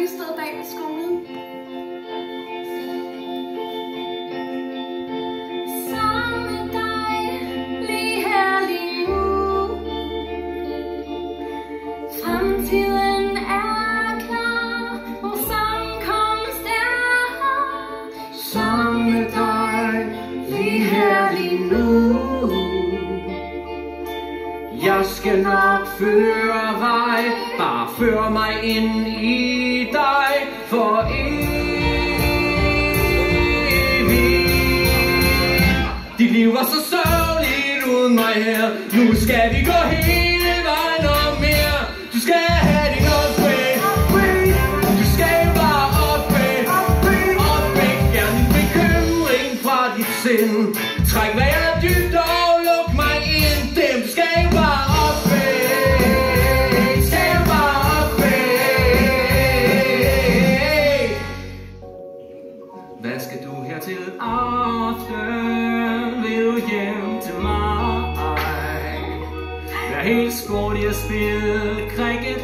ikke stået bag ved skolen. Sammen med dig, lige her, lige nu. Fremtiden er klar, vores sammenkomst er her. Sammen med dig, lige her, lige nu. Jeg skal nok føre vej, bare før mig ind i dig for evigt. Dit liv var så sørgeligt uden mig her, nu skal vi gå hele vejen og mere. Du skal have din opvæg, du skal bare opvæg, fjern din bekymring fra dit sind. Træk vejret dybt og luk mig ind, dem skal bare opvæg, skal bare opvæg. Hvad skal du her til aften? Vil du hjem til mig? Vær helt skåret i at spille cricket,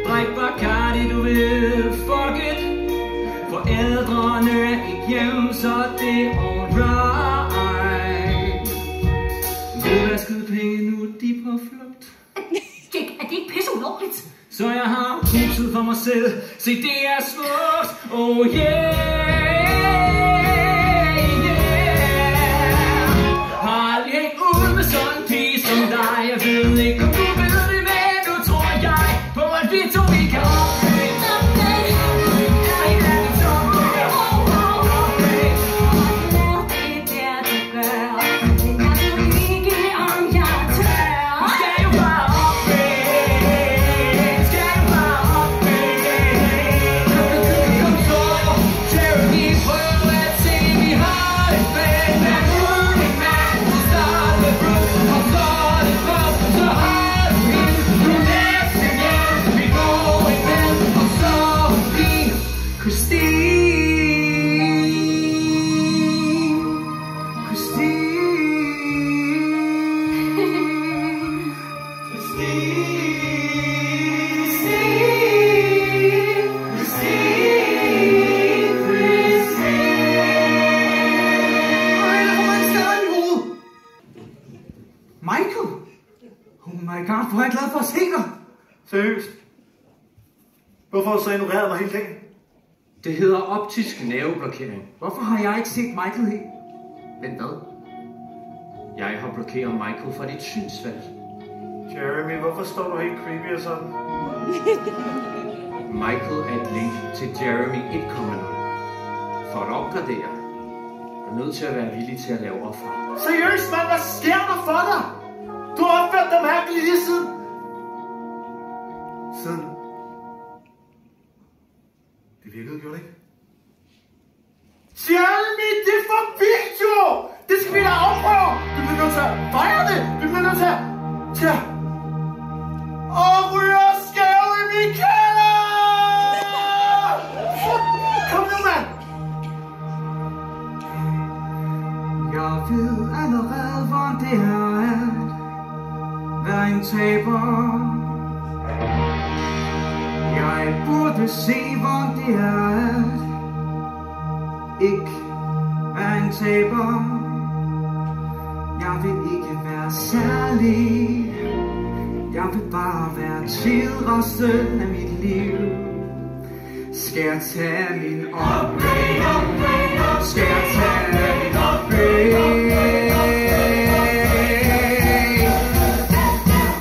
drik Bacardi, du vil fuck it. Forældrene er ikke hjemme, så det er alright. Udvaskede penge nu, de er på flugt. Er det ikke pisse ulovligt? Så jeg har huset for mig selv, se det er smukt, oh yeah, yeah. Har aldrig hængt ud med sådan en pige som dig. Jeg ved ikke om du ved det, men nu tror jeg på at vi to vi kan opvæg. Michael? Oh my god, hvor er jeg glad for at se dig. Seriøst? Hvorfor har du så ignoreret mig hele dagen? Det hedder optisk nerveblokering. Hvorfor har jeg ikke set Michael helt? Men hvad? Jeg har blokeret Michael fra dit synsfelt. Jeremy, hvorfor står du helt creepy og sådan? Michael er et link til Jeremy 1.0. For at opgradere, er du nødt til at være villig til at lave offer. Seriøst, mand, hvad sker der for dig? Du har opført dig mærkeligt lige siden. Det virkede, gjorde det ikke? Jeremy, det er for vildt jo! Det skal vi da afprøve! Vi bliver nødt til at fejre det! Vi bliver nødt til at... Og ryger skæve i min kælder! Kom nu, mand! Jeg ved allerede, hvor det her er. Vær en taber. Jeg burde se, hvor det er. Ikke være en taber. Jeg vil ikke være særlig. Jeg vil bare være til resten af mit liv. Skal jeg tage min opvæg? Skal jeg tage min opvæg?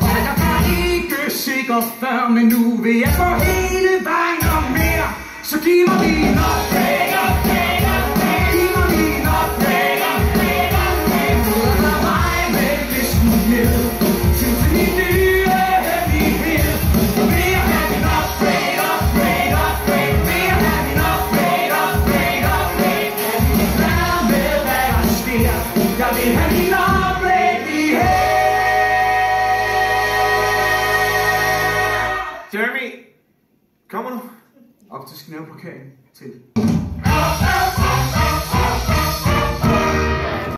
Og jeg var ikke sikker før, men nu vil jeg gå hele vejen og mere. Så giv mig min opvæg. Giv mig min opvæg. Lad mig med listen ned til min nye hemmelighed. Vil jeg have min opvæg? Vil jeg have min opvæg? Hvad med hvad der sker? Jeg vil have min opvæg lige her. Jeremy, kommer du? Optisk nerveblokering til